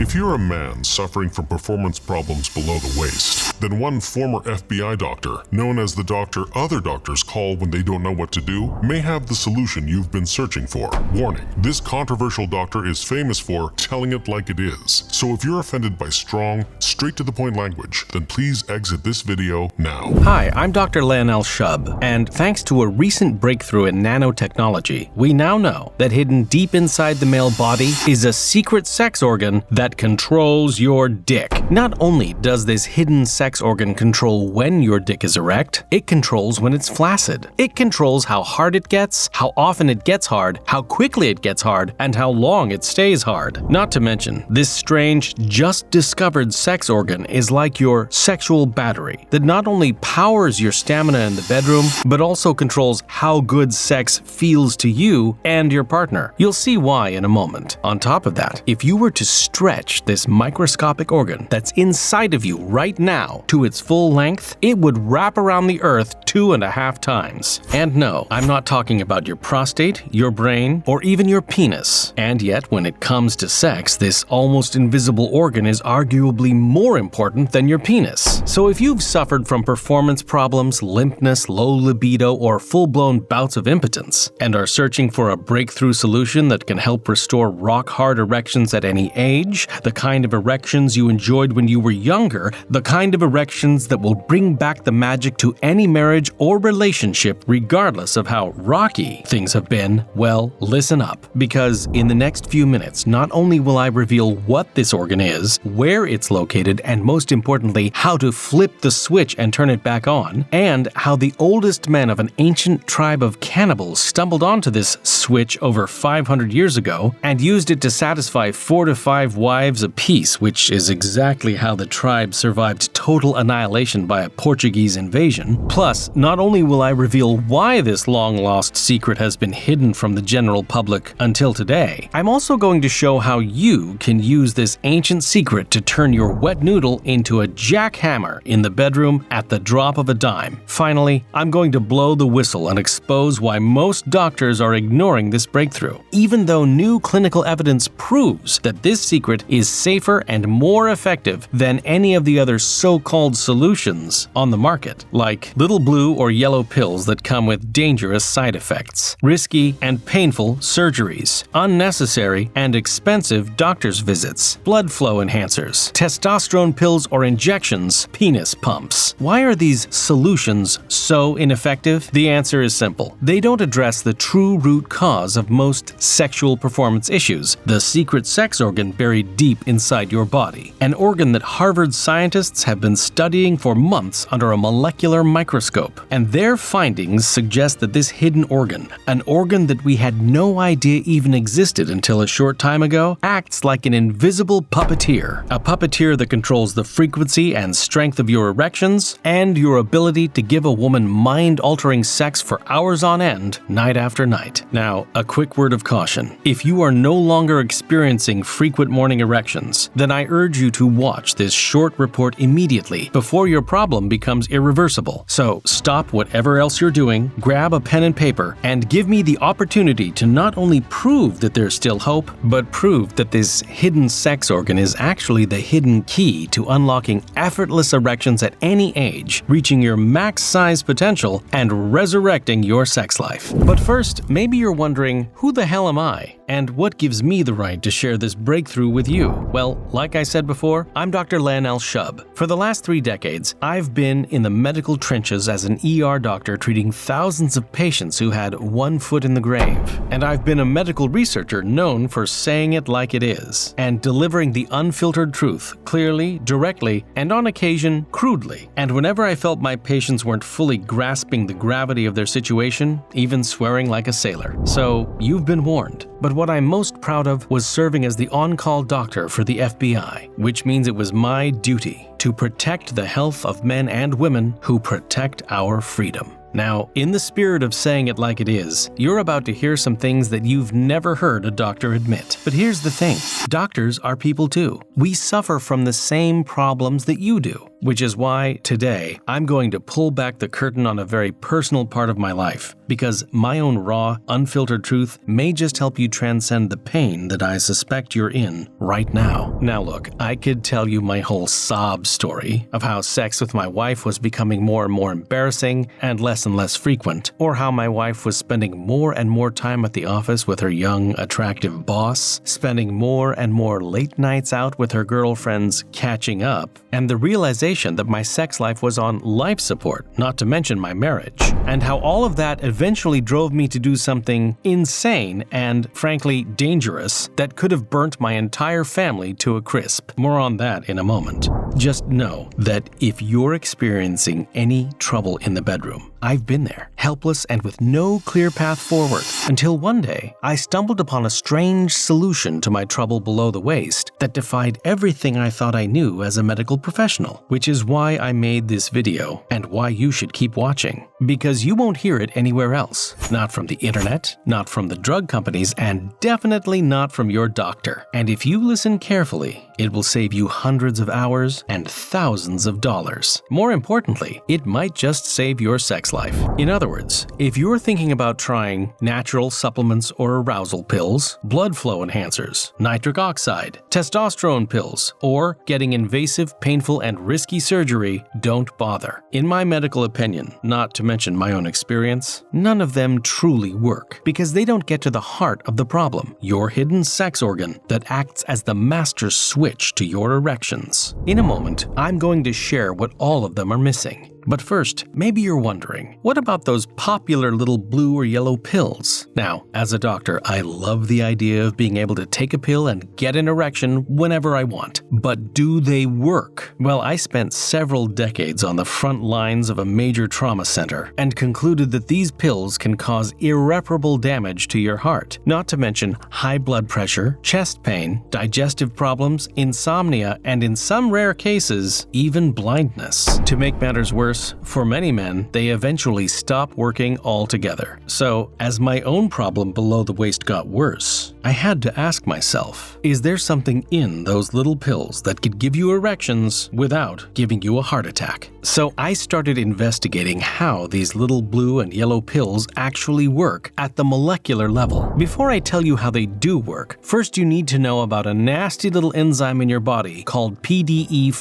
If you're a man suffering from performance problems below the waist, then one former FBI doctor, known as the doctor other doctors call when they don't know what to do, may have the solution you've been searching for. Warning, this controversial doctor is famous for telling it like it is. So if you're offended by strong, straight-to-the-point language, then please exit this video now. Hi, I'm Dr. Lionel Shub, and thanks to a recent breakthrough in nanotechnology, we now know that hidden deep inside the male body is a secret sex organ that controls your dick. Not only does this hidden sex organ control when your dick is erect, it controls when it's flaccid. It controls how hard it gets, how often it gets hard, how quickly it gets hard, and how long it stays hard. Not to mention, this strange, just discovered sex organ is like your sexual battery that not only powers your stamina in the bedroom, but also controls how good sex feels to you and your partner. You'll see why in a moment. On top of that, if you were to stretch this microscopic organ that's inside of you right now to its full length, it would wrap around the earth 2.5 times. And no, I'm not talking about your prostate, your brain, or even your penis. And yet, when it comes to sex, this almost invisible organ is arguably more important than your penis. So if you've suffered from performance problems, limpness, low libido, or full-blown bouts of impotence, and are searching for a breakthrough solution that can help restore rock-hard erections at any age, the kind of erections you enjoyed when you were younger, the kind of erections that will bring back the magic to any marriage or relationship regardless of how rocky things have been, well, listen up. Because in the next few minutes, not only will I reveal what this organ is, where it's located, and most importantly, how to flip the switch and turn it back on, and how the oldest men of an ancient tribe of cannibals stumbled onto this switch over 500 years ago and used it to satisfy 4 to 5 wives apiece, which is exactly how the tribe survived total annihilation by a Portuguese invasion. Plus, not only will I reveal why this long-lost secret has been hidden from the general public until today, I'm also going to show how you can use this ancient secret to turn your wet noodle into a jackhammer in the bedroom at the drop of a dime. Finally, I'm going to blow the whistle and expose why most doctors are ignoring this breakthrough, even though new clinical evidence proves that this secret is safer and more effective than any of the other so-called solutions on the market, like little blue or yellow pills that come with dangerous side effects, risky and painful surgeries, unnecessary and expensive doctor's visits, blood flow enhancers, testosterone pills or injections, penis pumps. Why are these solutions so ineffective? The answer is simple. They don't address the true root cause of most sexual performance issues, the secret sex organ buried deep inside your body, an organ that Harvard scientists have been studying for months under a molecular microscope. And their findings suggest that this hidden organ, an organ that we had no idea even existed until a short time ago, acts like an invisible puppeteer, a puppeteer that controls the frequency and strength of your erections and your ability to give a woman mind-altering sex for hours on end, night after night. Now, a quick word of caution. If you are no longer experiencing frequent morning erections, then I urge you to watch this short report immediately before your problem becomes irreversible. So stop whatever else you're doing, grab a pen and paper, and give me the opportunity to not only prove that there's still hope, but prove that this hidden sex organ is actually the hidden key to unlocking effortless erections at any age, reaching your max size potential, and resurrecting your sex life. But first, maybe you're wondering, who the hell am I? And what gives me the right to share this breakthrough with you? Well, like I said before, I'm Dr. Lionel Shub. For the last 3 decades, I've been in the medical trenches as an ER doctor treating thousands of patients who had one foot in the grave. And I've been a medical researcher known for saying it like it is, and delivering the unfiltered truth clearly, directly, and on occasion, crudely. And whenever I felt my patients weren't fully grasping the gravity of their situation, even swearing like a sailor. So, you've been warned. But what I'm most proud of was serving as the on-call doctor for the FBI, which means it was my duty to protect the health of men and women who protect our freedom. Now, in the spirit of saying it like it is, you're about to hear some things that you've never heard a doctor admit. But here's the thing, doctors are people too. We suffer from the same problems that you do. which is why today I'm going to pull back the curtain on a very personal part of my life, because my own raw, unfiltered truth may just help you transcend the pain that I suspect you're in right now. Now look, I could tell you my whole sob story of how sex with my wife was becoming more and more embarrassing and less frequent, or how my wife was spending more and more time at the office with her young, attractive boss, spending more and more late nights out with her girlfriends catching up, and the realization that my sex life was on life support, not to mention my marriage, and how all of that eventually drove me to do something insane and, frankly, dangerous that could have burnt my entire family to a crisp. More on that in a moment. Just know that if you're experiencing any trouble in the bedroom, I've been there, helpless and with no clear path forward, until one day I stumbled upon a strange solution to my trouble below the waist that defied everything I thought I knew as a medical professional, which is why I made this video and why you should keep watching. Because you won't hear it anywhere else. Not from the internet, not from the drug companies, and definitely not from your doctor. And if you listen carefully, it will save you hundreds of hours and thousands of dollars. More importantly, it might just save your sex life. In other words, if you're thinking about trying natural supplements or arousal pills, blood flow enhancers, nitric oxide, testosterone pills, or getting invasive, painful, and risky surgery, don't bother. In my medical opinion, not to mention my own experience, none of them truly work because they don't get to the heart of the problem, your hidden sex organ that acts as the master switch to your erections. In a moment, I'm going to share what all of them are missing. But first, maybe you're wondering, what about those popular little blue or yellow pills? Now, as a doctor, I love the idea of being able to take a pill and get an erection whenever I want. But do they work? Well, I spent several decades on the front lines of a major trauma center and concluded that these pills can cause irreparable damage to your heart, not to mention high blood pressure, chest pain, digestive problems, insomnia, and in some rare cases, even blindness. To make matters worse, for many men, they eventually stop working altogether. So, as my own problem below the waist got worse, I had to ask myself, is there something in those little pills that could give you erections without giving you a heart attack? So I started investigating how these little blue and yellow pills actually work at the molecular level. Before I tell you how they do work, first you need to know about a nasty little enzyme in your body called PDE5.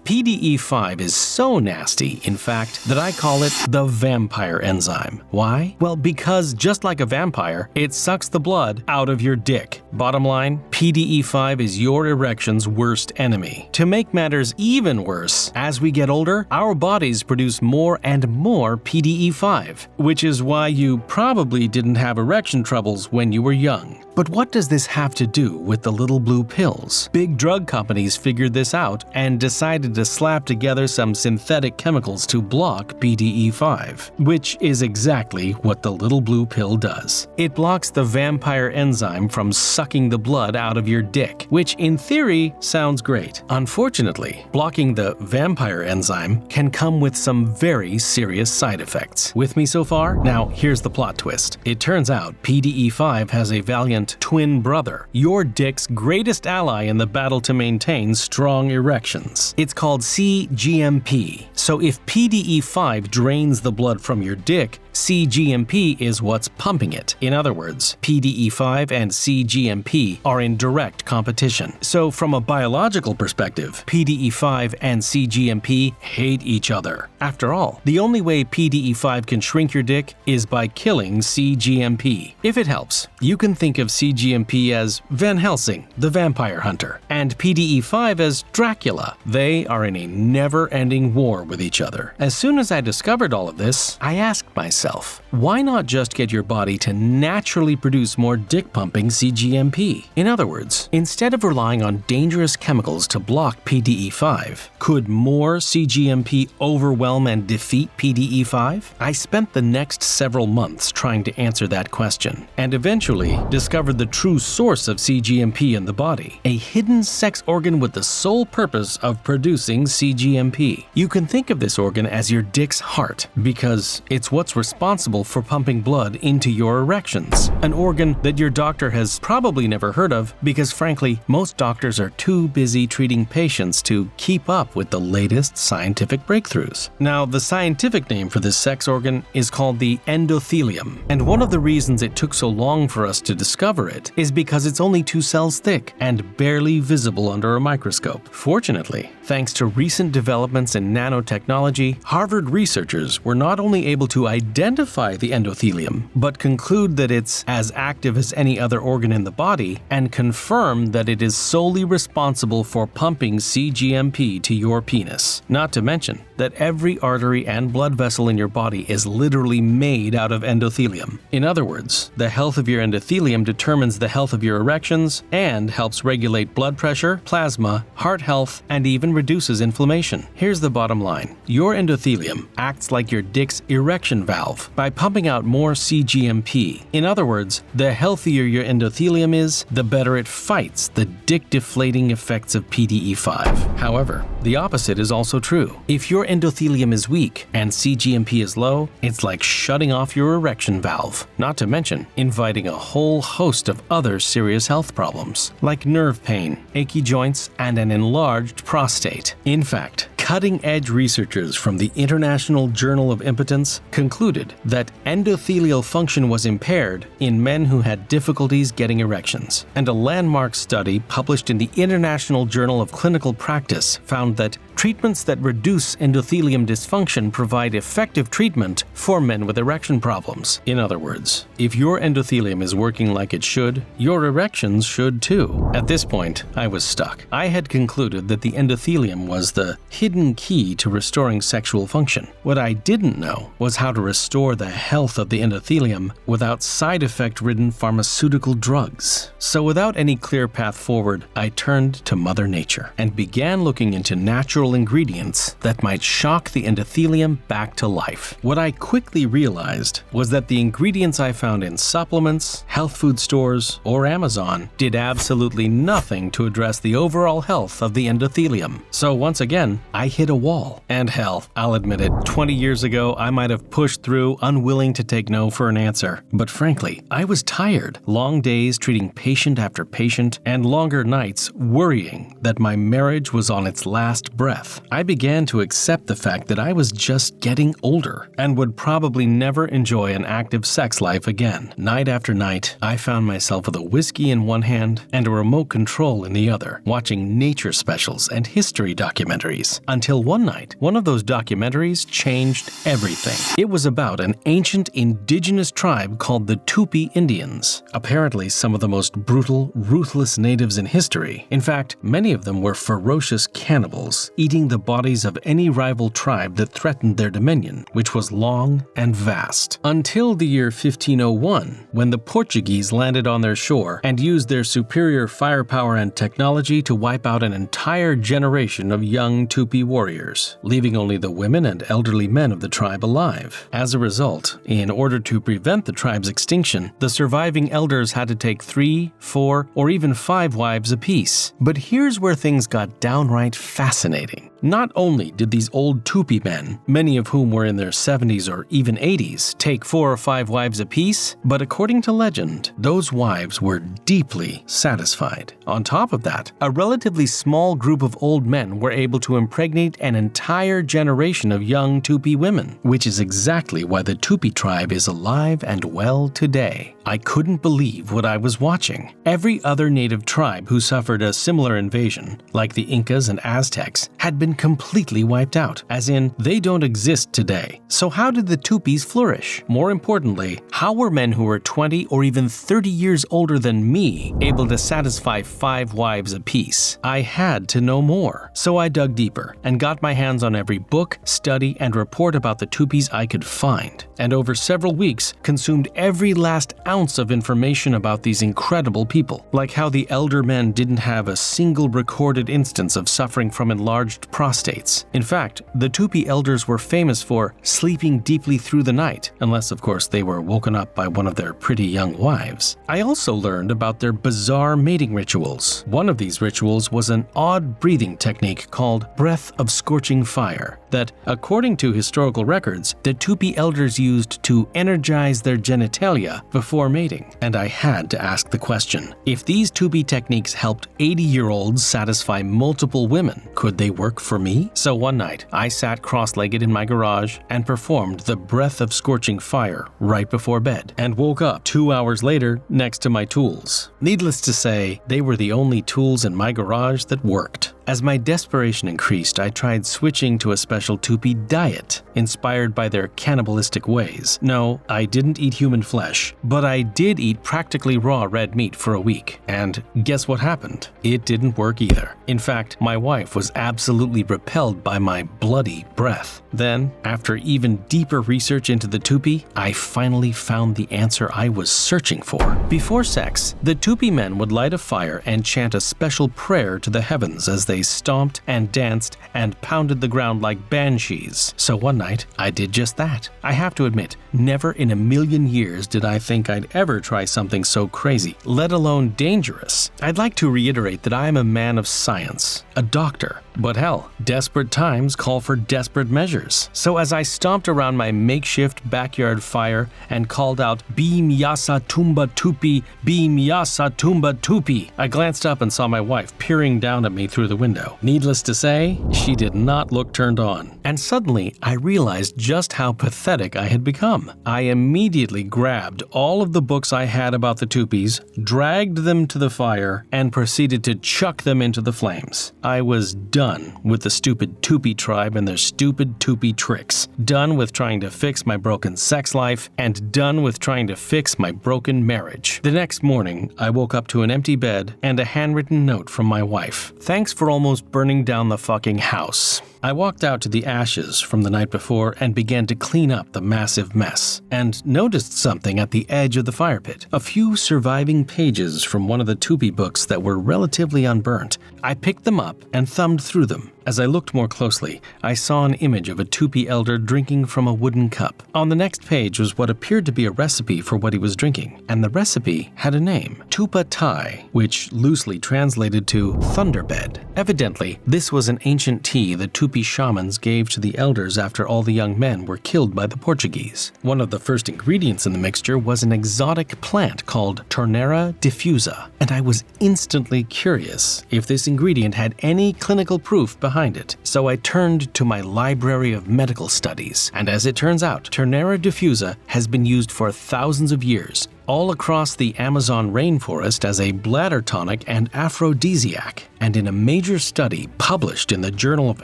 PDE5 is so nasty, in fact, that I call it the vampire enzyme. Why? Well, because just like a vampire, it sucks the blood out of your dick. Bottom line, PDE5 is your erection's worst enemy. To make matters even worse, as we get older, our bodies produce more and more PDE5, which is why you probably didn't have erection troubles when you were young. But what does this have to do with the little blue pills? Big drug companies figured this out and decided to slap together some synthetic chemicals to block PDE5, which is exactly what the little blue pill does. It blocks the vampire enzyme from sucking the blood out of your dick, which in theory sounds great. Unfortunately, blocking the vampire enzyme can come with some very serious side effects. With me so far? Now, here's the plot twist. It turns out PDE5 has a valiant twin brother, your dick's greatest ally in the battle to maintain strong erections. It's called cGMP. So if PDE5 drains the blood from your dick, cGMP is what's pumping it. In other words, PDE5 and cGMP are in direct competition. So from a biological perspective, PDE5 and cGMP hate each other. After all, the only way PDE5 can shrink your dick is by killing cGMP. If it helps, you can think of cGMP as Van Helsing, the vampire hunter, and PDE5 as Dracula. They are in a never-ending war with each other. As soon as I discovered all of this, I asked myself, why not just get your body to naturally produce more dick-pumping cGMP? In other words, instead of relying on dangerous chemicals to block PDE5, could more cGMP overwhelm and defeat PDE5? I spent the next several months trying to answer that question, and eventually discovered discovered the true source of cGMP in the body, a hidden sex organ with the sole purpose of producing cGMP. You can think of this organ as your dick's heart, because it's what's responsible for pumping blood into your erections, an organ that your doctor has probably never heard of because, frankly, most doctors are too busy treating patients to keep up with the latest scientific breakthroughs. Now, the scientific name for this sex organ is called the endothelium, and one of the reasons it took so long for us to discover it is because it's only 2 cells thick and barely visible under a microscope. Fortunately, thanks to recent developments in nanotechnology, Harvard researchers were not only able to identify the endothelium, but conclude that it's as active as any other organ in the body and confirm that it is solely responsible for pumping cGMP to your penis. Not to mention that every artery and blood vessel in your body is literally made out of endothelium. In other words, the health of your endothelium determines the health of your erections and helps regulate blood pressure, plasma, heart health, and even reduces inflammation. Here's the bottom line. Your endothelium acts like your dick's erection valve by pumping out more cGMP. In other words, the healthier your endothelium is, the better it fights the dick-deflating effects of PDE5. However, the opposite is also true. If your endothelium is weak and cGMP is low, it's like shutting off your erection valve, not to mention inviting a whole host of other serious health problems, like nerve pain, achy joints, and an enlarged prostate. In fact, cutting-edge researchers from the International Journal of Impotence concluded that endothelial function was impaired in men who had difficulties getting erections, and a landmark study published in the International Journal of Clinical Practice found that treatments that reduce endothelium dysfunction provide effective treatment for men with erection problems. In other words, if your endothelium is working like it should, your erections should too. At this point, I was stuck. I had concluded that the endothelium was the hidden key to restoring sexual function. What I didn't know was how to restore the health of the endothelium without side effect-ridden pharmaceutical drugs. So without any clear path forward, I turned to Mother Nature and began looking into natural ingredients that might shock the endothelium back to life. What I quickly realized was that the ingredients I found in supplements, health food stores, or Amazon did absolutely nothing to address the overall health of the endothelium. So once again, I hit a wall. And hell, I'll admit it, 20 years ago I might have pushed through, unwilling to take no for an answer. But frankly, I was tired. Long days treating patient after patient, and longer nights worrying that my marriage was on its last breath. I began to accept the fact that I was just getting older and would probably never enjoy an active sex life again. Night after night, I found myself with a whiskey in one hand and a remote control in the other, watching nature specials and history documentaries. Until one night, one of those documentaries changed everything. It was about an ancient indigenous tribe called the Tupi Indians. Apparently some of the most brutal, ruthless natives in history. In fact, many of them were ferocious cannibals, eating the bodies of any rival tribe that threatened their dominion, which was long and vast. Until the year 1501, when the Portuguese landed on their shore and used their superior firepower and technology to wipe out an entire generation of young Tupi warriors, leaving only the women and elderly men of the tribe alive. As a result, in order to prevent the tribe's extinction, the surviving elders had to take 3, 4, or even 5 wives apiece. But here's where things got downright fascinating. Not only did these old Tupi men, many of whom were in their 70s or even 80s, take 4 or 5 wives apiece, but according to legend, those wives were deeply satisfied. On top of that, a relatively small group of old men were able to impregnate an entire generation of young Tupi women, which is exactly why the Tupi tribe is alive and well today. I couldn't believe what I was watching. Every other native tribe who suffered a similar invasion, like the Incas and Aztecs, had been completely wiped out, as in, they don't exist today. So how did the Tupis flourish? More importantly, how were men who were 20 or even 30 years older than me able to satisfy 5 wives apiece? I had to know more. So I dug deeper and got my hands on every book, study, and report about the Tupis I could find, and over several weeks consumed every last ounce of information about these incredible people, like how the elder men didn't have a single recorded instance of suffering from enlarged prostates. In fact, the Tupi elders were famous for sleeping deeply through the night, unless of course they were woken up by one of their pretty young wives. I also learned about their bizarre mating rituals. One of these rituals was an odd breathing technique called breath of scorching fire that, according to historical records, the Tupi elders used to energize their genitalia before mating. And I had to ask the question, if these Tupi techniques helped 80-year-olds satisfy multiple women, could they work for me? So one night, I sat cross-legged in my garage and performed the breath of scorching fire right before bed, and woke up 2 hours later next to my tools. Needless to say, they were the only tools in my garage that worked. As my desperation increased, I tried switching to a special Tupi diet, inspired by their cannibalistic ways. No, I didn't eat human flesh, but I did eat practically raw red meat for a week. And guess what happened? It didn't work either. In fact, my wife was absolutely repelled by my bloody breath. Then, after even deeper research into the Tupi, I finally found the answer I was searching for. Before sex, the Tupi men would light a fire and chant a special prayer to the heavens as they stomped and danced and pounded the ground like banshees. So one night, I did just that. I have to admit, never in a million years did I think I'd ever try something so crazy, let alone dangerous. I'd like to reiterate that I am a man of science, a doctor. But hell, desperate times call for desperate measures. So as I stomped around my makeshift backyard fire and called out, "Beam Yasa Tumba Tupi, Beam Yasa Tumba Tupi," I glanced up and saw my wife peering down at me through the window. Needless to say, she did not look turned on. And suddenly, I realized just how pathetic I had become. I immediately grabbed all of the books I had about the Tupis, dragged them to the fire, and proceeded to chuck them into the flames. I was done with the stupid Tupi tribe and their stupid Tupi tricks. Done with trying to fix my broken sex life, and done with trying to fix my broken marriage. The next morning, I woke up to an empty bed and a handwritten note from my wife. "Thanks for almost burning down the fucking house." I walked out to the ashes from the night before and began to clean up the massive mess, and noticed something at the edge of the fire pit. A few surviving pages from one of the Tupi books that were relatively unburnt. I picked them up and thumbed through them. As I looked more closely, I saw an image of a Tupi elder drinking from a wooden cup. On the next page was what appeared to be a recipe for what he was drinking, and the recipe had a name, Tupa Tai, which loosely translated to thunderbed. Evidently, this was an ancient tea the Tupi shamans gave to the elders after all the young men were killed by the Portuguese. One of the first ingredients in the mixture was an exotic plant called Tornera diffusa, and I was instantly curious if this ingredient had any clinical proof behind it. So I turned to my library of medical studies, and as it turns out, Tornera diffusa has been used for thousands of years, all across the Amazon rainforest as a bladder tonic and aphrodisiac. And in a major study published in the Journal of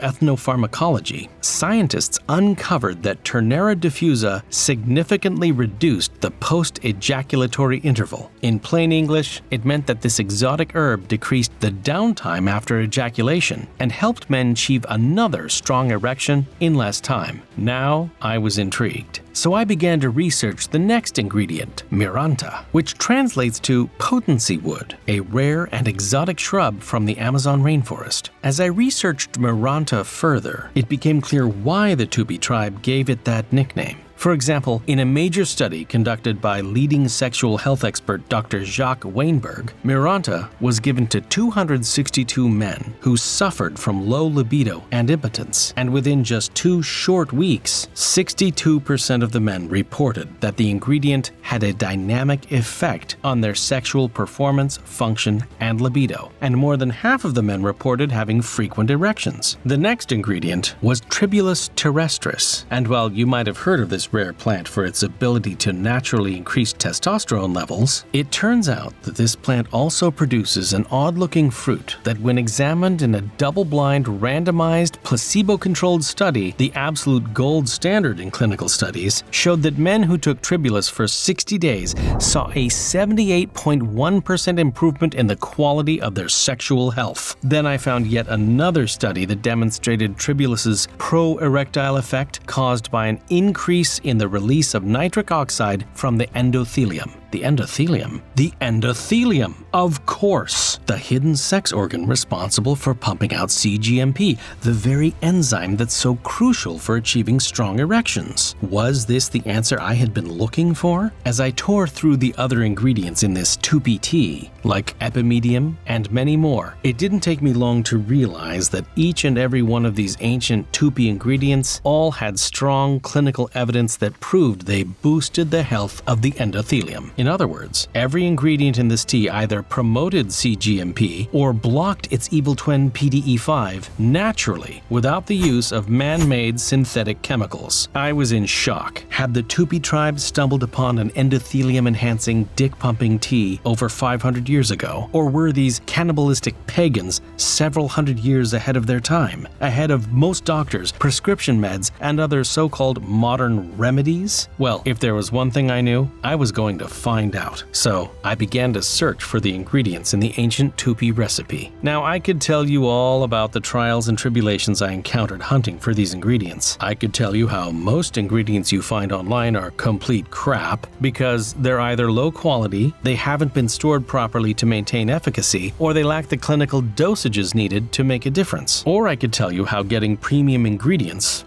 Ethnopharmacology, scientists uncovered that Tornera diffusa significantly reduced the post-ejaculatory interval. In plain English, it meant that this exotic herb decreased the downtime after ejaculation and helped men achieve another strong erection in less time. Now, I was intrigued. So I began to research the next ingredient, Miranta, which translates to potency wood, a rare and exotic shrub from the Amazon rainforest. As I researched Miranta further, it became clear why the Tupi tribe gave it that nickname. For example, in a major study conducted by leading sexual health expert Dr. Jacques Weinberg, Miranta was given to 262 men who suffered from low libido and impotence, and within just 2 short weeks, 62% of the men reported that the ingredient had a dynamic effect on their sexual performance, function, and libido, and more than half of the men reported having frequent erections. The next ingredient was Tribulus terrestris, and while you might have heard of this rare plant for its ability to naturally increase testosterone levels, it turns out that this plant also produces an odd-looking fruit that, when examined in a double-blind, randomized, placebo-controlled study, the absolute gold standard in clinical studies, showed that men who took Tribulus for 60 days saw a 78.1% improvement in the quality of their sexual health. Then I found yet another study that demonstrated Tribulus's pro-erectile effect caused by an increase in the release of nitric oxide from the endothelium. The endothelium. The endothelium, of course. The hidden sex organ responsible for pumping out cGMP, the very enzyme that's so crucial for achieving strong erections. Was this the answer I had been looking for? As I tore through the other ingredients in this Tupi tea, like epimedium and many more, it didn't take me long to realize that each and every one of these ancient Tupi ingredients all had strong clinical evidence that proved they boosted the health of the endothelium. In other words, every ingredient in this tea either promoted cGMP or blocked its evil twin PDE5 naturally without the use of man-made synthetic chemicals. I was in shock. Had the Tupi tribe stumbled upon an endothelium-enhancing, dick-pumping tea over 500 years ago? Or were these cannibalistic pagans several hundred years ahead of their time, ahead of most doctors, prescription meds, and other so-called modern remedies? Well, if there was one thing I knew, I was going to find out. So I began to search for the ingredients in the ancient Tupi recipe. Now, I could tell you all about the trials and tribulations I encountered hunting for these ingredients. I could tell you how most ingredients you find online are complete crap because they're either low quality, they haven't been stored properly to maintain efficacy, or they lack the clinical dosages needed to make a difference. Or I could tell you how getting premium ingredients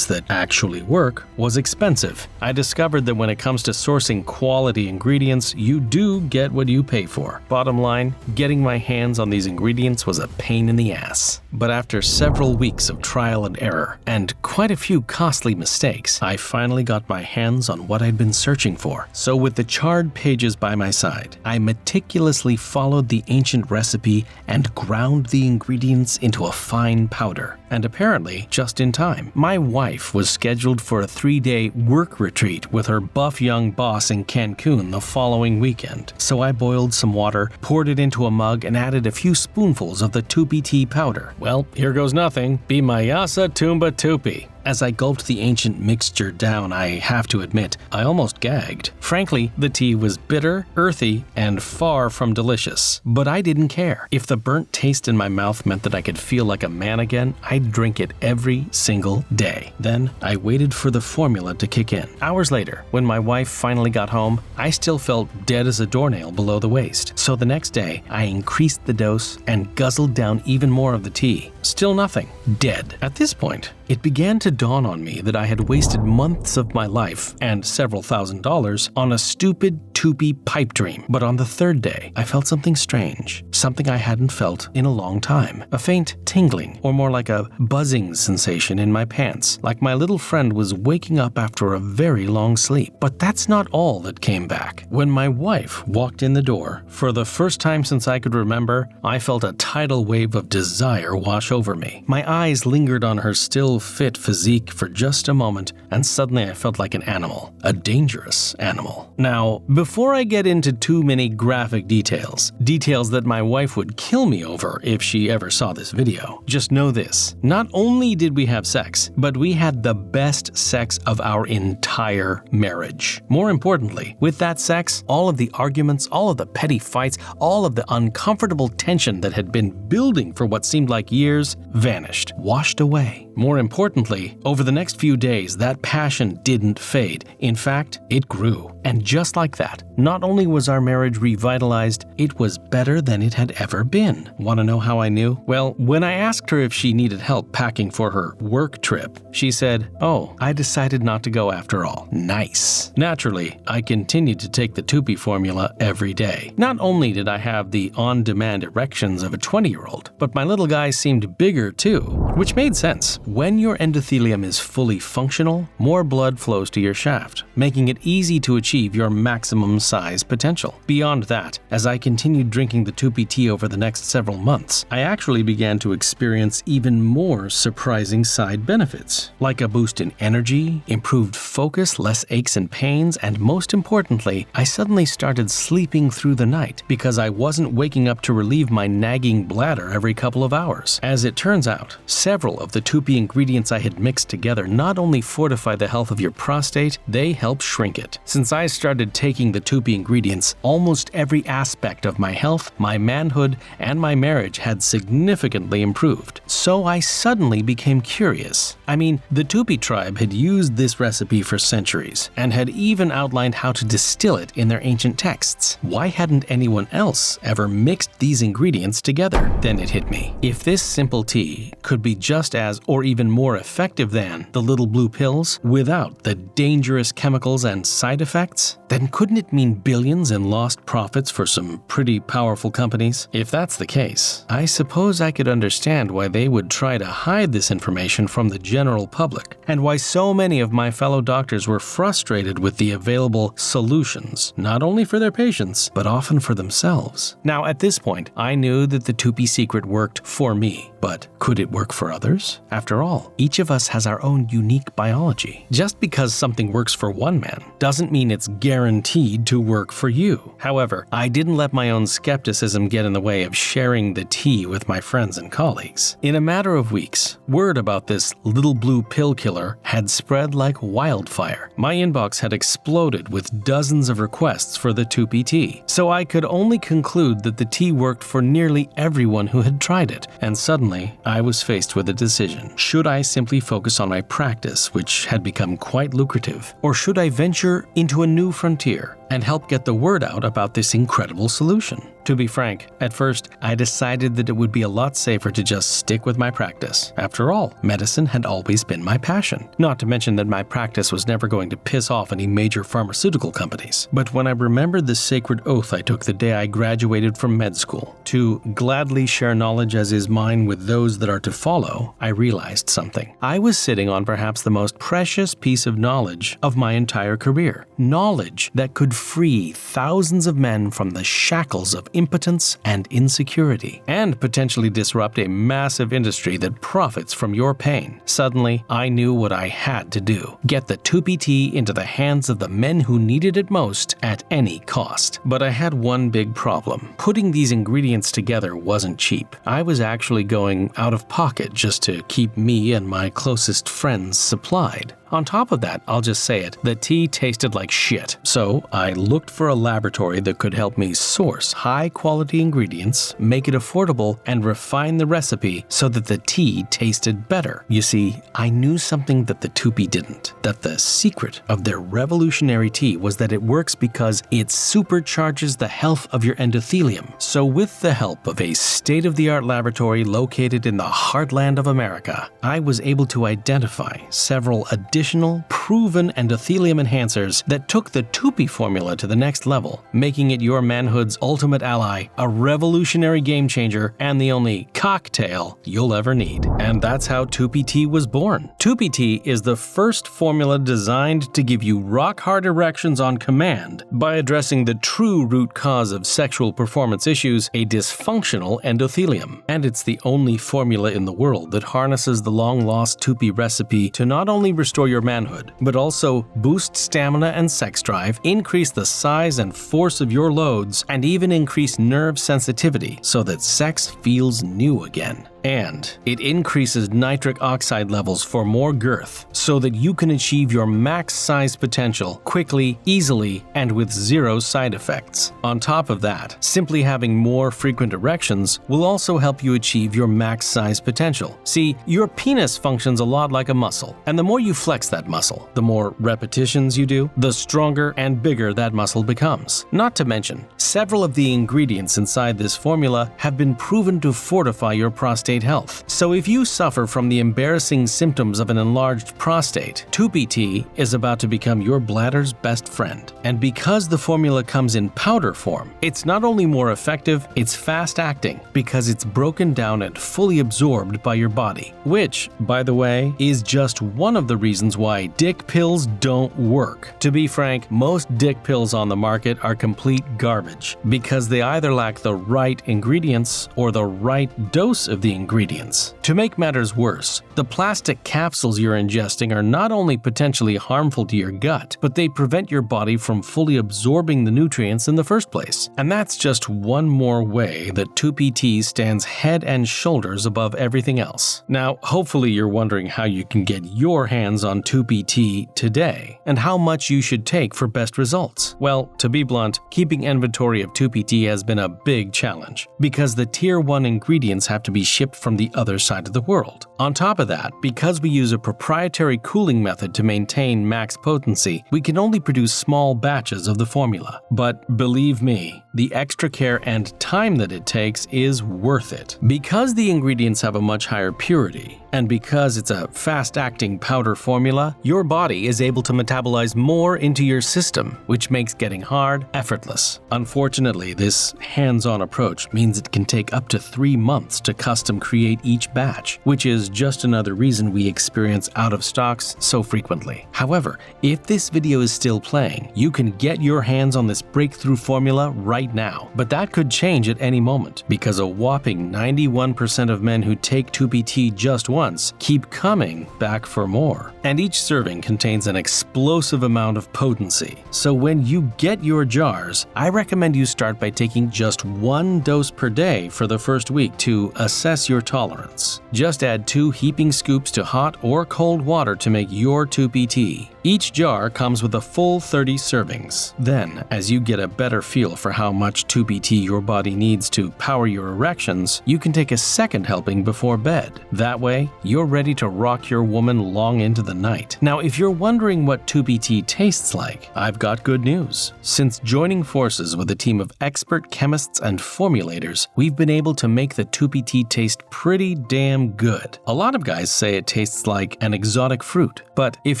that actually work, was expensive. I discovered that when it comes to sourcing quality ingredients, you do get what you pay for. Bottom line, getting my hands on these ingredients was a pain in the ass. But after several weeks of trial and error, and quite a few costly mistakes, I finally got my hands on what I'd been searching for. So with the charred pages by my side, I meticulously followed the ancient recipe and ground the ingredients into a fine powder. And apparently, just in time. My wife was scheduled for a 3-day work retreat with her buff young boss in Cancun the following weekend. So I boiled some water, poured it into a mug, and added a few spoonfuls of the Tupi tea powder. Well, here goes nothing. Be Mayasa Tumba Tupi. As I gulped the ancient mixture down, I have to admit, I almost gagged. Frankly, the tea was bitter, earthy, and far from delicious. But I didn't care. If the burnt taste in my mouth meant that I could feel like a man again, I'd drink it every single day. Then, I waited for the formula to kick in. Hours later, when my wife finally got home, I still felt dead as a doornail below the waist. So the next day, I increased the dose and guzzled down even more of the tea. Still nothing. Dead. At this point, it began to dawn on me that I had wasted months of my life and several $1,000s on a stupid Tupi pipe dream. But on the third day, I felt something strange, something I hadn't felt in a long time. A faint tingling, or more like a buzzing sensation in my pants, like my little friend was waking up after a very long sleep. But that's not all that came back. When my wife walked in the door, for the first time since I could remember, I felt a tidal wave of desire wash over me. My eyes lingered on her still fit physique for just a moment, and suddenly I felt like an animal, a dangerous animal. Now, before I get into too many graphic details that my wife would kill me over if she ever saw this video, just know this: not only did we have sex, but we had the best sex of our entire marriage. More importantly, with that sex, all of the arguments, all of the petty fights, all of the uncomfortable tension that had been building for what seemed like years vanished, washed away. More importantly, over the next few days, that passion didn't fade. In fact, it grew. And just like that, not only was our marriage revitalized, it was better than it had ever been. Want to know how I knew? Well, when I asked her if she needed help packing for her work trip, she said, "Oh, I decided not to go after all." Nice. Naturally, I continued to take the Tupi formula every day. Not only did I have the on-demand erections of a 20-year-old, but my little guy seemed bigger too, which made sense. When your endothelium is fully functional, more blood flows to your shaft, making it easy to achieve your maximum size potential. Beyond that, as I continued drinking the Tupi tea over the next several months, I actually began to experience even more surprising side benefits, like a boost in energy, improved focus, less aches and pains, and most importantly, I suddenly started sleeping through the night because I wasn't waking up to relieve my nagging bladder every couple of hours. As it turns out, several of the Tupi ingredients ingredients I had mixed together not only fortify the health of your prostate, they help shrink it. Since I started taking the Tupi ingredients, almost every aspect of my health, my manhood, and my marriage had significantly improved. So I suddenly became curious. I mean, the Tupi tribe had used this recipe for centuries and had even outlined how to distill it in their ancient texts. Why hadn't anyone else ever mixed these ingredients together? Then it hit me. If this simple tea could be just as or even more effective than the little blue pills without the dangerous chemicals and side effects, then couldn't it mean billions in lost profits for some pretty powerful companies? If that's the case, I suppose I could understand why they would try to hide this information from the general public, and why so many of my fellow doctors were frustrated with the available solutions, not only for their patients, but often for themselves. Now, at this point, I knew that the Tupi secret worked for me, but could it work for others? After all, each of us has our own unique biology. Just because something works for one man doesn't mean it's guaranteed to work for you. However, I didn't let my own skepticism get in the way of sharing the tea with my friends and colleagues. In a matter of weeks, word about this little blue pill killer had spread like wildfire. My inbox had exploded with dozens of requests for the Tupi tea, so I could only conclude that the tea worked for nearly everyone who had tried it, and suddenly I was faced with a decision. Should I simply focus on my practice, which had become quite lucrative, or should I venture into a new frontier and help get the word out about this incredible solution? To be frank, at first, I decided that it would be a lot safer to just stick with my practice. After all, medicine had always been my passion. Not to mention that my practice was never going to piss off any major pharmaceutical companies. But when I remembered the sacred oath I took the day I graduated from med school, to gladly share knowledge as is mine with those that are to follow, I realized something. I was sitting on perhaps the most precious piece of knowledge of my entire career. Knowledge that could free thousands of men from the shackles of impotence and insecurity, and potentially disrupt a massive industry that profits from your pain. Suddenly, I knew what I had to do: get the Tupi tea into the hands of the men who needed it most at any cost. But I had one big problem. Putting these ingredients together wasn't cheap. I was actually going out of pocket just to keep me and my closest friends supplied. On top of that, I'll just say it, the tea tasted like shit. So I looked for a laboratory that could help me source high-quality ingredients, make it affordable, and refine the recipe so that the tea tasted better. You see, I knew something that the Tupi didn't, that the secret of their revolutionary tea was that it works because it supercharges the health of your endothelium. So with the help of a state-of-the-art laboratory located in the heartland of America, I was able to identify several additional, proven endothelium enhancers that took the Tupi formula to the next level, making it your manhood's ultimate ally, a revolutionary game changer, and the only cocktail you'll ever need. And that's how Tupi tea was born. Tupi tea is the first formula designed to give you rock-hard erections on command by addressing the true root cause of sexual performance issues, a dysfunctional endothelium. And it's the only formula in the world that harnesses the long-lost Tupi recipe to not only restore your manhood, but also boost stamina and sex drive, increase the size and force of your loads, and even increase nerve sensitivity so that sex feels new again. And it increases nitric oxide levels for more girth so that you can achieve your max size potential quickly, easily, and with zero side effects. On top of that, simply having more frequent erections will also help you achieve your max size potential. See, your penis functions a lot like a muscle, and the more you flex that muscle, the more repetitions you do, the stronger and bigger that muscle becomes. Not to mention, several of the ingredients inside this formula have been proven to fortify your prostate health. So if you suffer from the embarrassing symptoms of an enlarged prostate, Tupi tea is about to become your bladder's best friend. And because the formula comes in powder form, it's not only more effective, it's fast-acting because it's broken down and fully absorbed by your body, which, by the way, is just one of the reasons reasons why dick pills don't work. To be frank, most dick pills on the market are complete garbage because they either lack the right ingredients or the right dose of the ingredients. To make matters worse, the plastic capsules you're ingesting are not only potentially harmful to your gut, but they prevent your body from fully absorbing the nutrients in the first place. And that's just one more way that Tupi tea stands head and shoulders above everything else. Now, hopefully you're wondering how you can get your hands on Tupi tea today, and how much you should take for best results. Well, to be blunt, keeping inventory of Tupi tea has been a big challenge, because the Tier 1 ingredients have to be shipped from the other side of the world. On top of that, because we use a proprietary cooling method to maintain max potency, we can only produce small batches of the formula. But believe me, the extra care and time that it takes is worth it. Because the ingredients have a much higher purity, and because it's a fast-acting powder formula, your body is able to metabolize more into your system, which makes getting hard effortless. Unfortunately, this hands-on approach means it can take up to 3 months to custom create each batch, which is just another reason we experience out of stocks so frequently. However, if this video is still playing, you can get your hands on this breakthrough formula right now. But that could change at any moment, because a whopping 91% of men who take Tupi tea just once keep coming back for more. And each serving contains an explosive amount of potency. So when you get your jars, I recommend you start by taking just 1 dose per day for the first week to assess your tolerance. Just add 2 heaping scoops to hot or cold water to make your Tupi tea. Each jar comes with a full 30 servings. Then, as you get a better feel for how much Tupi tea your body needs to power your erections, you can take a second helping before bed. That way, you're ready to rock your woman long into the night. Now, if you're wondering what Tupi tea tastes like, I've got good news. Since joining forces with a team of expert chemists and formulators, we've been able to make the Tupi tea taste pretty damn good. A lot of guys say it tastes like an exotic fruit, but if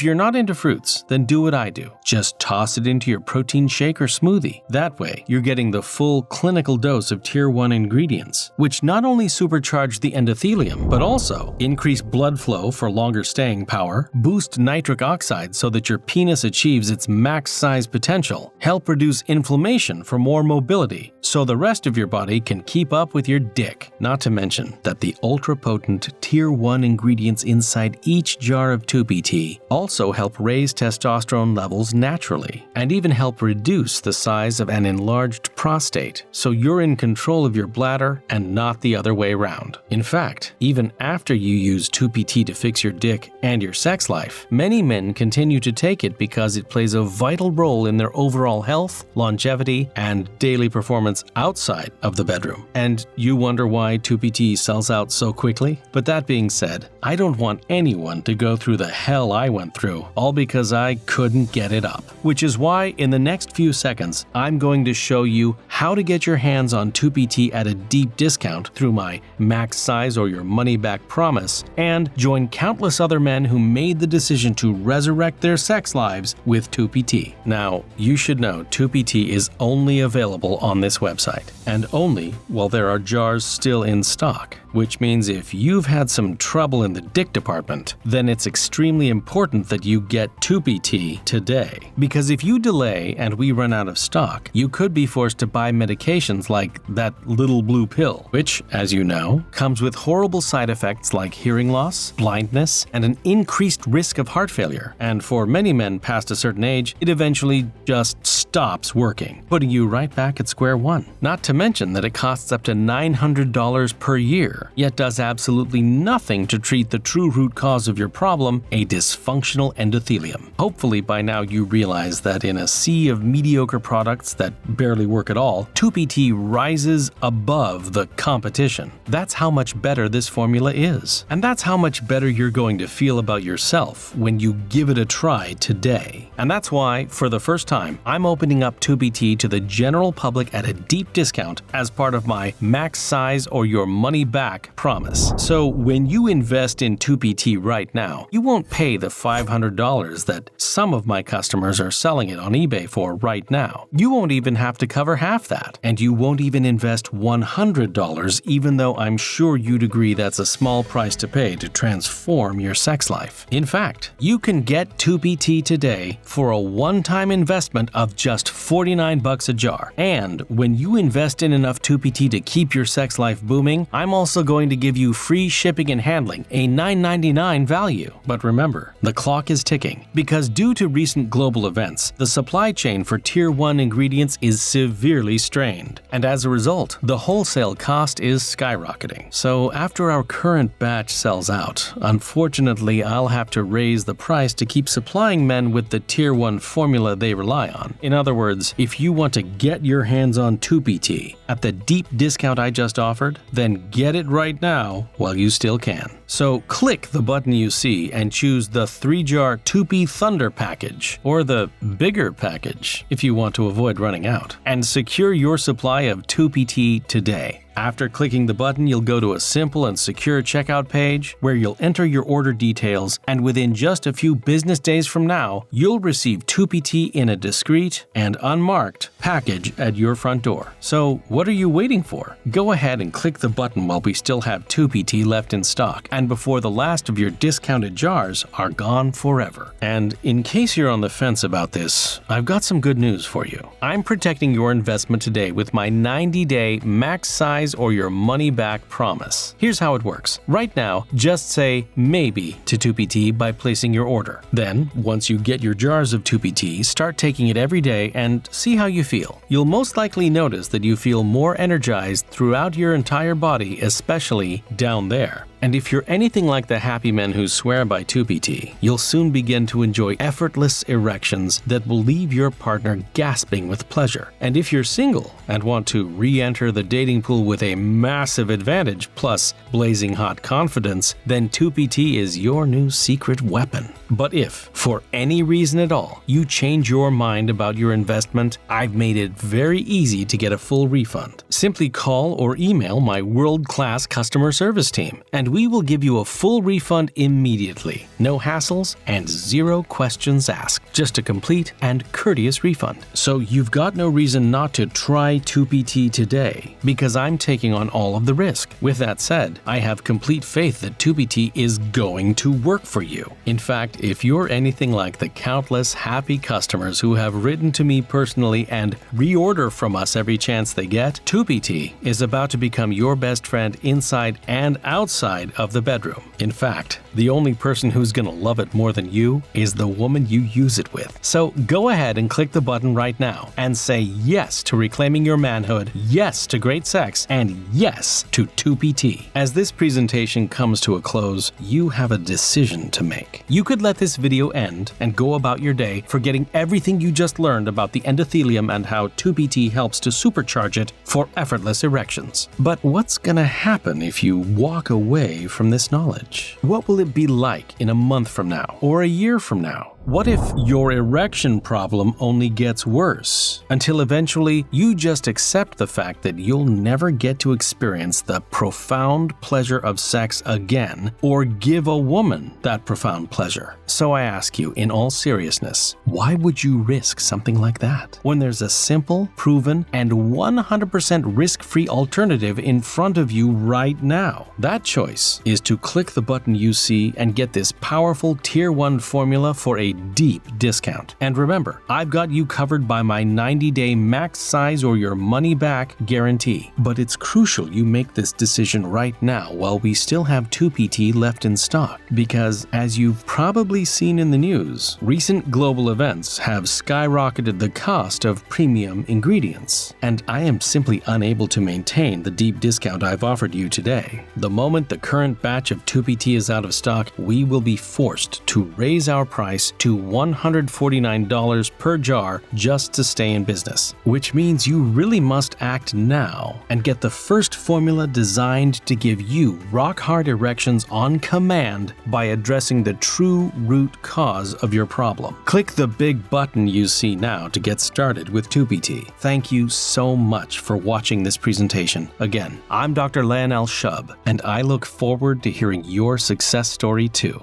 you're not into fruits, then do what I do. Just toss it into your protein shake or smoothie. That way, you're getting the full clinical dose of Tier 1 ingredients, which not only supercharge the endothelium, but also increase blood flow for longer staying power, boost nitric oxide so that your penis achieves its max size potential, help reduce inflammation for more mobility, so the rest of your body can keep up with your dick. Not to mention that the ultra-potent Tier 1 ingredients inside each jar of Tupi tea also help raise testosterone levels naturally, and even help reduce the size of an enlarged prostate, so you're in control of your bladder and not the other way around. In fact, even after you use Tupi tea to fix your dick and your sex life, many men continue to take it because it plays a vital role in their overall health, longevity, and daily performance outside of the bedroom. And you wonder why Tupi tea sells out so quickly? But that being said, I don't want anyone to go through the hell I went through, all because I couldn't get it up. Which is why in the next few seconds, I'm going to show you how to get your hands on Tupi tea at a deep discount through my max size or your money back promise, and join countless other men who made the decision to resurrect their sex lives with Tupi tea. Now, you should know Tupi tea is only available on this website, and only while there are jars still in stock, which means if you've had some trouble in the dick department, then it's extremely important that you get Tupi tea today. Because if you delay and we run out of stock, you could be forced to buy medications like that little blue pill, which, as you know, comes with horrible side effects like hearing loss, blindness, and an increased risk of heart failure. And for many men past a certain age, it eventually just stops working, putting you right back at square one. Not to mention that it costs up to $900 per year, yet does absolutely nothing to treat the true root cause of your problem, a dysfunctional endothelium. Hopefully by now you realize that in a sea of mediocre products that barely work at all, Tupi tea rises above the competition. That's how much better this formula is. And that's how much better you're going to feel about yourself when you give it a try today. And that's why, for the first time, I'm opening up Tupi tea to the general public at a deep discount as part of my max size or your money back back promise. So when you invest in Tupi tea right now, you won't pay the $500 that some of my customers are selling it on eBay for right now. You won't even have to cover half that, and you won't even invest $100, even though I'm sure you'd agree that's a small price to pay to transform your sex life. In fact, you can get Tupi tea today for a one-time investment of just $49 a jar. And when you invest in enough Tupi tea to keep your sex life booming, I'm also going to give you free shipping and handling, a $9.99 value. But remember, the clock is ticking, because due to recent global events, the supply chain for Tier 1 ingredients is severely strained. And as a result, the wholesale cost is skyrocketing. So after our current batch sells out, unfortunately, I'll have to raise the price to keep supplying men with the Tier 1 formula they rely on. In other words, if you want to get your hands on Tupi tea at the deep discount I just offered, then get it right now while you still can. So click the button you see and choose the 3-jar Tupi Thunder package, or the bigger package if you want to avoid running out, and secure your supply of Tupi tea today. After clicking the button, you'll go to a simple and secure checkout page where you'll enter your order details, and within just a few business days from now, you'll receive Tupi tea in a discreet and unmarked package at your front door. So what are you waiting for? Go ahead and click the button while we still have Tupi tea left in stock and before the last of your discounted jars are gone forever. And in case you're on the fence about this, I've got some good news for you. I'm protecting your investment today with my 90-day max size or your money back promise. Here's how it works. Right now, just say maybe to Tupi tea by placing your order. Then, once you get your jars of Tupi tea, start taking it every day and see how you feel. You'll most likely notice that you feel more energized throughout your entire body, especially down there. And if you're anything like the happy men who swear by Tupi tea, you'll soon begin to enjoy effortless erections that will leave your partner gasping with pleasure. And if you're single and want to re-enter the dating pool with a massive advantage plus blazing hot confidence, then Tupi tea is your new secret weapon. But if, for any reason at all, you change your mind about your investment, I've made it very easy to get a full refund. Simply call or email my world-class customer service team, and we will give you a full refund immediately. No hassles and 0 questions asked. Just a complete and courteous refund. So you've got no reason not to try Tupi tea today, because I'm taking on all of the risk. With that said, I have complete faith that Tupi tea is going to work for you. In fact, if you're anything like the countless happy customers who have written to me personally and reorder from us every chance they get, Tupi tea is about to become your best friend inside and outside of the bedroom. In fact, the only person who's gonna love it more than you is the woman you use it with. So go ahead and click the button right now and say yes to reclaiming your manhood, yes to great sex, and yes to Tupi tea. As this presentation comes to a close, you have a decision to make. You could let this video end and go about your day, forgetting everything you just learned about the endothelium and how Tupi tea helps to supercharge it for effortless erections. But what's gonna happen if you walk away from this knowledge? What will it be like in a month from now or a year from now? What if your erection problem only gets worse, until eventually you just accept the fact that you'll never get to experience the profound pleasure of sex again or give a woman that profound pleasure? So I ask you, in all seriousness, why would you risk something like that when there's a simple, proven, and 100% risk-free alternative in front of you right now? That choice is to click the button you see and get this powerful Tier 1 formula for a deep discount. And remember, I've got you covered by my 90-day max size or your money back guarantee. But it's crucial you make this decision right now while we still have Tupi tea left in stock, because as you've probably seen in the news, recent global events have skyrocketed the cost of premium ingredients, and I am simply unable to maintain the deep discount I've offered you today. The moment the current batch of Tupi tea is out of stock, we will be forced to raise our price to to $149 per jar just to stay in business. Which means you really must act now and get the first formula designed to give you rock-hard erections on command by addressing the true root cause of your problem. Click the big button you see now to get started with Tupi. Thank you so much for watching this presentation. Again, I'm Dr. Lionel Shub, and I look forward to hearing your success story too.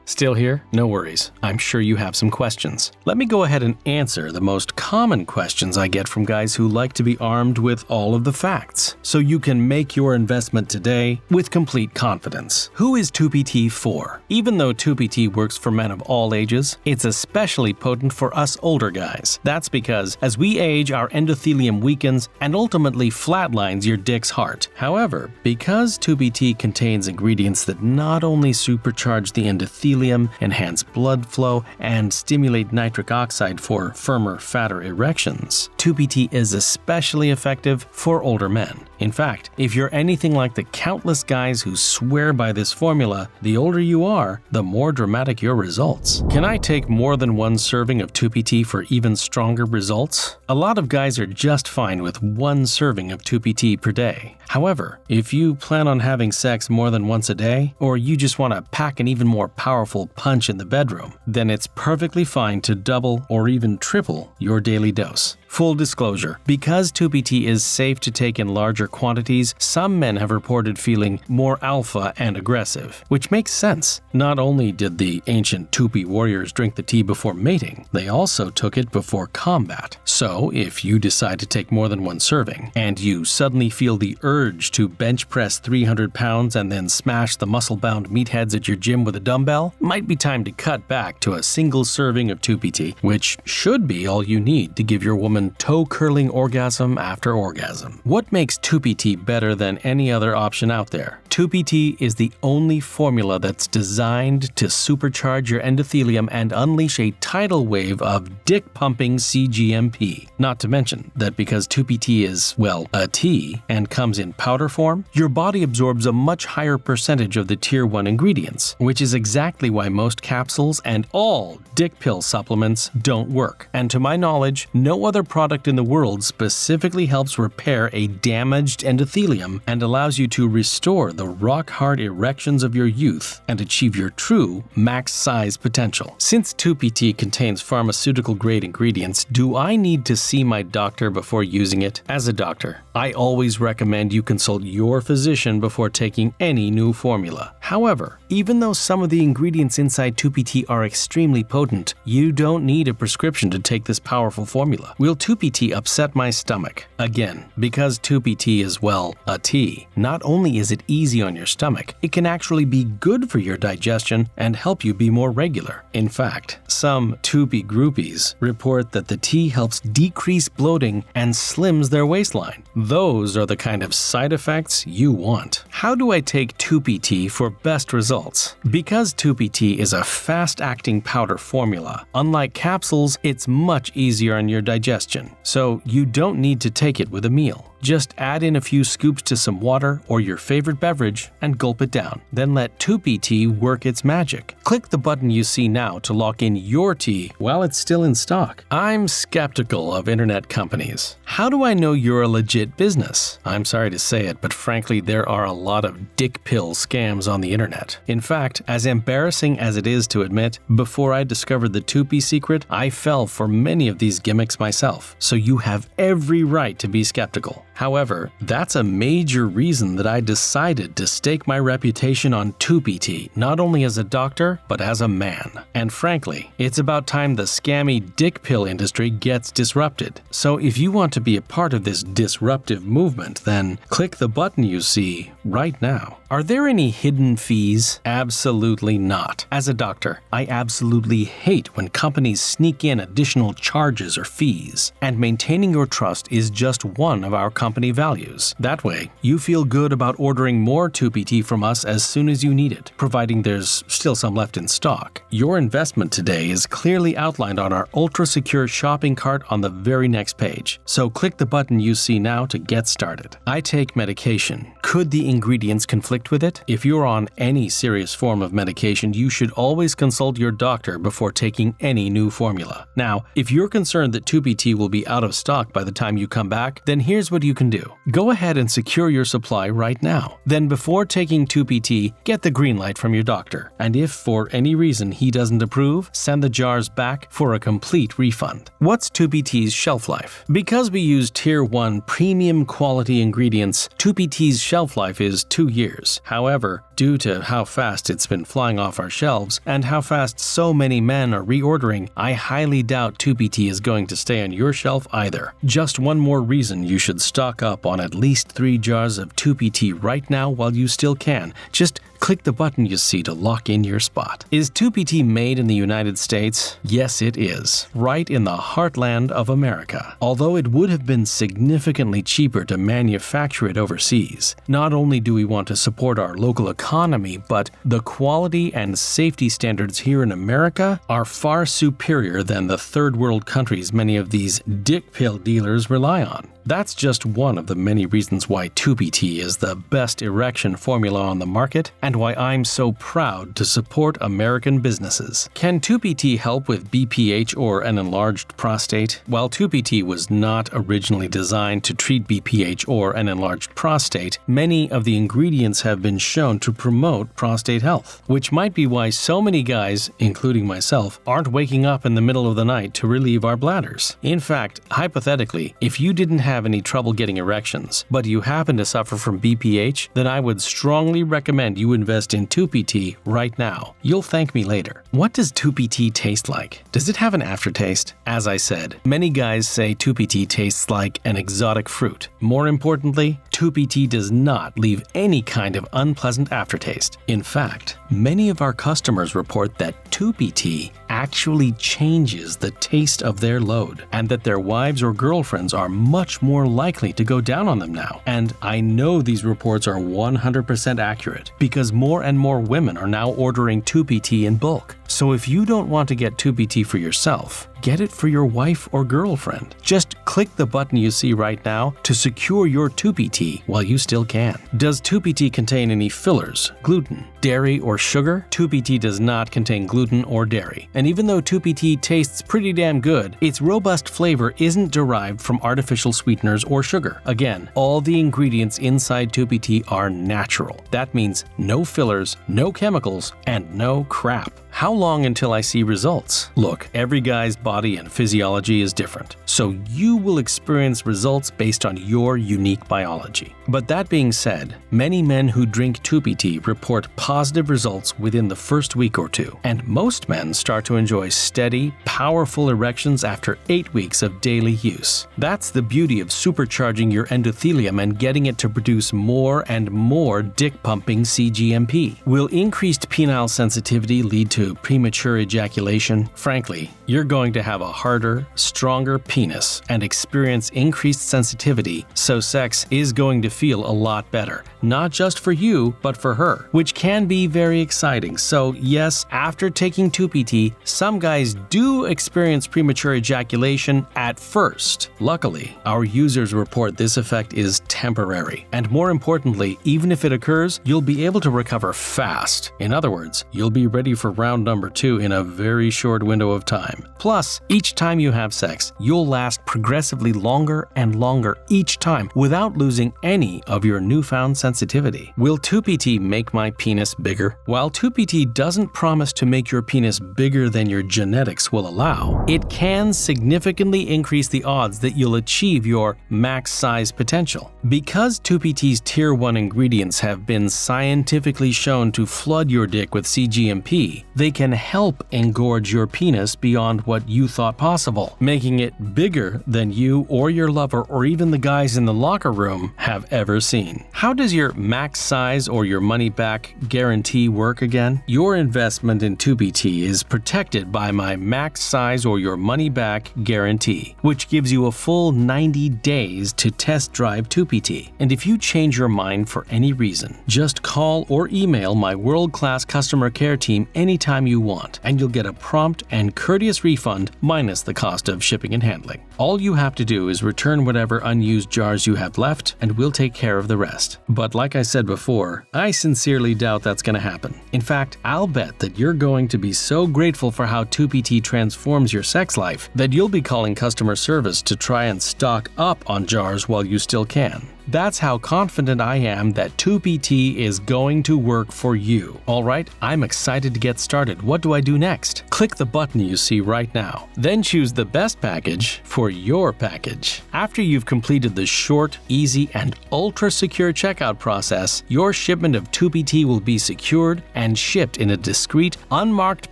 Still here? No worries. I'm sure you have some questions. Let me go ahead and answer the most common questions I get from guys who like to be armed with all of the facts, so you can make your investment today with complete confidence. Who is Tupi for? Even though Tupi works for men of all ages, it's especially potent for us older guys. That's because as we age, our endothelium weakens and ultimately flatlines your dick's heart. However, because Tupi contains ingredients that not only supercharge the endothelium, enhance blood flow, and stimulate nitric oxide for firmer, fatter erections, Tupi is especially effective for older men. In fact, if you're anything like the countless guys who swear by this formula, the older you are, the more dramatic your results. Can I take more than one serving of Tupi for even stronger results? A lot of guys are just fine with one serving of Tupi per day. However, if you plan on having sex more than once a day, or you just want to pack an even more powerful punch in the bedroom, then it's perfectly fine to double or even triple your daily dose. Full disclosure, because Tupi is safe to take in larger quantities, some men have reported feeling more alpha and aggressive, which makes sense. Not only did the ancient Tupi warriors drink the tea before mating, they also took it before combat. So, if you decide to take more than one serving, and you suddenly feel the urge to bench press 300 pounds and then smash the muscle-bound meatheads at your gym with a dumbbell, might be time to cut back to a single serving of Tupi, which should be all you need to give your woman toe-curling orgasm after orgasm. What makes Tupi better than any other option out there? Tupi is the only formula that's designed to supercharge your endothelium and unleash a tidal wave of dick-pumping CGMP. Not to mention that because Tupi is, well, a tea and comes in powder form, your body absorbs a much higher percentage of the Tier 1 ingredients, which is exactly why most capsules and all dick pill supplements don't work. And to my knowledge, no other product in the world specifically helps repair a damaged endothelium and allows you to restore the rock-hard erections of your youth and achieve your true max size potential. Since Tupi contains pharmaceutical-grade ingredients, do I need to see my doctor before using it? As a doctor, I always recommend you consult your physician before taking any new formula. However, even though some of the ingredients inside Tupi are extremely potent, you don't need a prescription to take this powerful formula. Will Tupi upset my stomach? Again, because Tupi is, well, a tea, not only is it easy on your stomach, it can actually be good for your digestion and help you be more regular. In fact, some Tupi groupies report that the tea helps decrease bloating and slims their waistline. Those are the kind of side effects you want. How do I take Tupi for best results? Because Tupi is a fast-acting powder formula, unlike capsules, it's much easier on your digestion, so you don't need to take it with a meal. Just add in a few scoops to some water or your favorite beverage and gulp it down. Then let Tupi work its magic. Click the button you see now to lock in your tea while it's still in stock. I'm skeptical of internet companies. How do I know you're a legit business? I'm sorry to say it, but frankly, there are a lot of dick pill scams on the internet. In fact, as embarrassing as it is to admit, before I discovered the Tupi secret, I fell for many of these gimmicks myself. So you have every right to be skeptical. However, that's a major reason that I decided to stake my reputation on Tupi, not only as a doctor, but as a man. And frankly, it's about time the scammy dick pill industry gets disrupted. So if you want to be a part of this disruptive movement, then click the button you see right now. Are there any hidden fees? Absolutely not. As a doctor, I absolutely hate when companies sneak in additional charges or fees, and maintaining your trust is just one of our company values. That way, you feel good about ordering more Tupi tea from us as soon as you need it, providing there's still some left in stock. Your investment today is clearly outlined on our ultra-secure shopping cart on the very next page, so click the button you see now to get started. I take medication. Could the ingredients conflict with it? If you're on any serious form of medication, you should always consult your doctor before taking any new formula. Now, if you're concerned that Tupi tea will be out of stock by the time you come back, then here's what you can do. Go ahead and secure your supply right now. Then before taking Tupi tea, get the green light from your doctor. And if for any reason he doesn't approve, send the jars back for a complete refund. What's Tupi tea's shelf life? Because we use Tier 1 premium quality ingredients, Tupi tea's shelf life is 2 years. However, due to how fast it's been flying off our shelves and how fast so many men are reordering, I highly doubt Tupi tea is going to stay on your shelf either. Just one more reason you should stock up on at least 3 jars of Tupi tea right now while you still can. Just click the button you see to lock in your spot. Is Tupi tea made in the United States? Yes, it is. Right in the heartland of America. Although it would have been significantly cheaper to manufacture it overseas. Not only do we want to support our local economy, but the quality and safety standards here in America are far superior than the third world countries many of these dick pill dealers rely on. That's just one of the many reasons why Tupi tea is the best erection formula on the market and why I'm so proud to support American businesses. Can Tupi tea help with BPH or an enlarged prostate? While Tupi tea was not originally designed to treat BPH or an enlarged prostate, many of the ingredients have been shown to promote prostate health, which might be why so many guys, including myself, aren't waking up in the middle of the night to relieve our bladders. In fact, hypothetically, if you didn't have any trouble getting erections, but you happen to suffer from BPH, then I would strongly recommend you invest in Tupi tea right now. You'll thank me later. What does Tupi tea taste like? Does it have an aftertaste? As I said, many guys say Tupi tea tastes like an exotic fruit. More importantly, Tupi tea does not leave any kind of unpleasant aftertaste. In fact, many of our customers report that Tupi tea actually changes the taste of their load, and that their wives or girlfriends are much more likely to go down on them now. And I know these reports are 100% accurate, because more and more women are now ordering Tupi tea in bulk. So if you don't want to get Tupi tea for yourself, get it for your wife or girlfriend. Just click the button you see right now to secure your Tupi tea while you still can. Does Tupi tea contain any fillers, gluten, dairy, or sugar? Tupi tea does not contain gluten or dairy. And even though Tupi tea tastes pretty damn good, its robust flavor isn't derived from artificial sweeteners or sugar. Again, all the ingredients inside Tupi tea are natural. That means no fillers, no chemicals, and no crap. How long until I see results? Look, every guy's body and physiology is different, so you will experience results based on your unique biology. But that being said, many men who drink Tupi tea report positive results within the first week or two, and most men start to enjoy steady, powerful erections after 8 weeks of daily use. That's the beauty of supercharging your endothelium and getting it to produce more and more dick-pumping cGMP. Will increased penile sensitivity lead to premature ejaculation? Frankly, you're going to have a harder, stronger penis and experience increased sensitivity, so sex is going to feel a lot better. Not just for you, but for her, which can be very exciting. So yes, after taking Tupi tea, some guys do experience premature ejaculation at first. Luckily, our users report this effect is temporary. And more importantly, even if it occurs, you'll be able to recover fast. In other words, you'll be ready for round number 2 in a very short window of time. Plus, each time you have sex, you'll last progressively longer and longer each time without losing any of your newfound sensitivity. Will Tupi tea make my penis bigger? While Tupi tea doesn't promise to make your penis bigger than your genetics will allow, it can significantly increase the odds that you'll achieve your max size potential. Because Tupi tea's Tier 1 ingredients have been scientifically shown to flood your dick with cGMP, they they can help engorge your penis beyond what you thought possible, making it bigger than you or your lover or even the guys in the locker room have ever seen. How does your max size or your money-back guarantee work again? Your investment in Tupi is protected by my max size or your money-back guarantee, which gives you a full 90 days to test drive Tupi. And if you change your mind for any reason, just call or email my world-class customer care team anytime you want, and you'll get a prompt and courteous refund minus the cost of shipping and handling. All you have to do is return whatever unused jars you have left, and we'll take care of the rest. But like I said before, I sincerely doubt that's going to happen. In fact, I'll bet that you're going to be so grateful for how Tupi transforms your sex life that you'll be calling customer service to try and stock up on jars while you still can. That's how confident I am that Tupi is going to work for you. Alright, I'm excited to get started. What do I do next? Click the button you see right now. Then choose the best package for your package. After you've completed the short, easy, and ultra-secure checkout process, your shipment of Tupi will be secured and shipped in a discreet, unmarked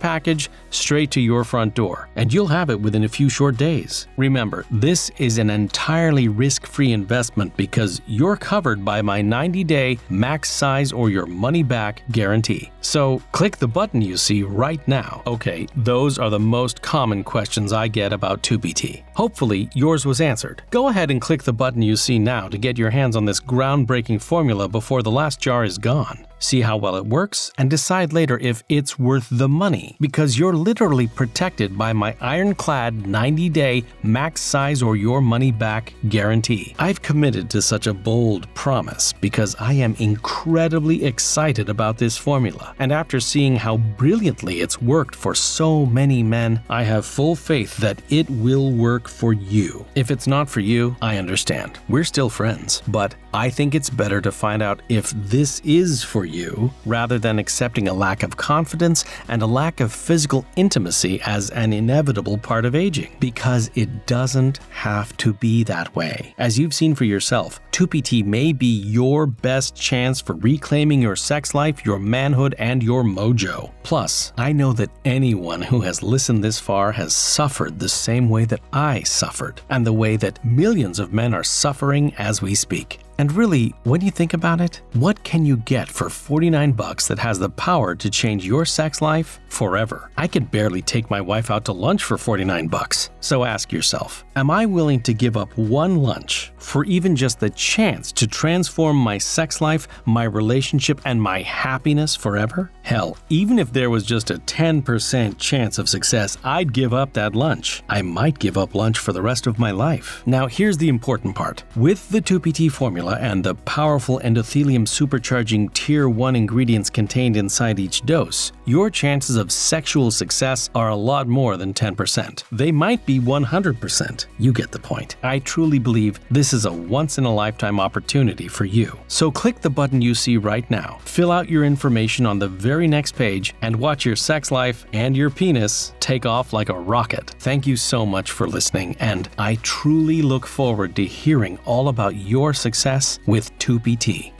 package straight to your front door. And you'll have it within a few short days. Remember, this is an entirely risk-free investment because you're covered by my 90-day max size or your money-back guarantee. So click the button you see right now. Okay, those are the most common questions I get about Tupi. Hopefully, yours was answered. Go ahead and click the button you see now to get your hands on this groundbreaking formula before the last jar is gone. See how well it works, and decide later if it's worth the money, because you're literally protected by my ironclad 90-day max size or your money-back guarantee. I've committed to such a bold promise because I am incredibly excited about this formula, and after seeing how brilliantly it's worked for so many men, I have full faith that it will work for you. If it's not for you, I understand. We're still friends, but I think it's better to find out if this is for you rather than accepting a lack of confidence and a lack of physical intimacy as an inevitable part of aging, because it doesn't have to be that way. As you've seen for yourself, Tupi may be your best chance for reclaiming your sex life, your manhood, and your mojo. Plus, I know that anyone who has listened this far has suffered the same way that I suffered, and the way that millions of men are suffering as we speak. And really, when you think about it, what can you get for $49 that has the power to change your sex life forever? I could barely take my wife out to lunch for $49. So ask yourself, am I willing to give up one lunch for even just the chance to transform my sex life, my relationship, and my happiness forever? Hell, even if there was just a 10% chance of success, I'd give up that lunch. I might give up lunch for the rest of my life. Now, here's the important part. With the Tupi formula and the powerful endothelium supercharging tier 1 ingredients contained inside each dose, your chances of sexual success are a lot more than 10%. They might be 100%. You get the point. I truly believe this is a once-in-a-lifetime opportunity for you. So click the button you see right now, fill out your information on the very next page, and watch your sex life and your penis take off like a rocket. Thank you so much for listening, and I truly look forward to hearing all about your success with Tupi.